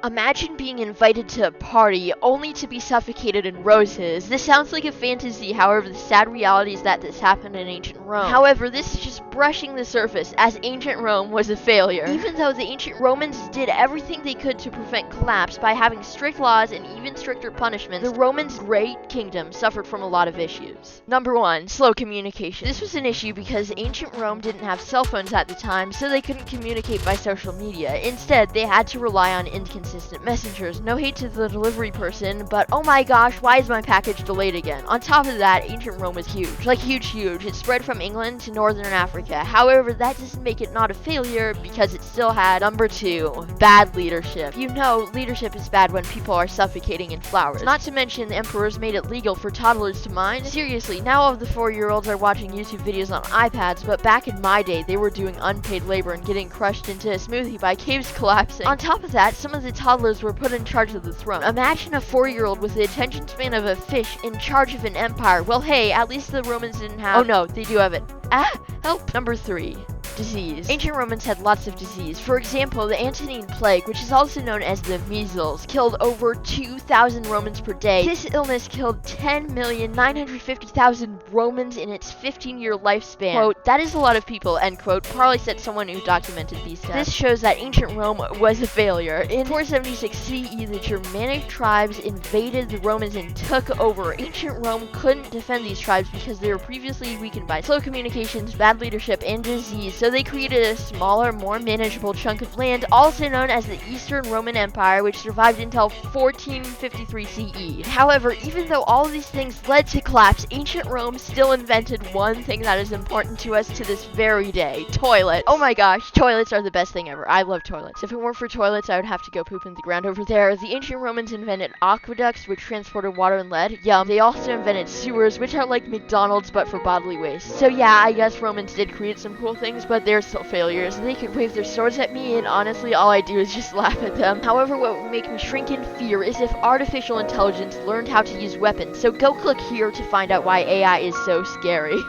Imagine being invited to a party only to be suffocated in roses. This sounds like a fantasy, however, the sad reality is that this happened in ancient Rome. However, this is just brushing the surface, as ancient Rome was a failure. Even though the ancient Romans did everything they could to prevent collapse by having strict laws and even stricter punishments, the Romans' great kingdom suffered from a lot of issues. Number 1. Slow communication. This was an issue because ancient Rome didn't have cell phones at the time, so they couldn't communicate by social media. Instead, they had to rely on inconsistent messengers. No hate to the delivery person, but oh my gosh, why is my package delayed again? On top of that, ancient Rome was huge. Like huge. It spread from England to northern Africa. However, that doesn't make it not a failure because it still had number 2, bad leadership. You know, leadership is bad when people are suffocating in flowers. Not to mention, the emperors made it legal for toddlers to mine. Seriously, now all of the 4-year-olds are watching YouTube videos on iPads, but back in my day, they were doing unpaid labor and getting crushed into a smoothie by caves collapsing. On top of that, some of the toddlers were put in charge of the throne. Imagine a 4-year-old with the attention span of a fish in charge of an empire. Well, hey, at least the Romans didn't have... Oh no, they do have it. Help! Number 3. Disease. Ancient Romans had lots of disease. For example, the Antonine Plague, which is also known as the measles, killed over 2,000 Romans per day. This illness killed 10,950,000 Romans in its 15-year lifespan. Quote, that is a lot of people, end quote, probably said someone who documented these deaths. This shows that ancient Rome was a failure. In 476 CE, the Germanic tribes invaded the Romans and took over. Ancient Rome couldn't defend these tribes because they were previously weakened by slow communications, bad leadership, and disease, so they created a smaller, more manageable chunk of land, also known as the Eastern Roman Empire, which survived until 1453 CE. However, even though all of these things led to collapse, ancient Rome still invented one thing that is important to us to this very day: toilets. Oh my gosh, toilets are the best thing ever. I love toilets. If it weren't for toilets, I would have to go poop in the ground over there. The ancient Romans invented aqueducts, which transported water and lead. Yum. They also invented sewers, which are like McDonald's but for bodily waste. So yeah, I guess Romans did create some cool things, but they're still failures. They could wave their swords at me, and honestly, all I do is just laugh at them. However, what would make me shrink in fear is if artificial intelligence learned how to use weapons. So go click here to find out why AI is so scary.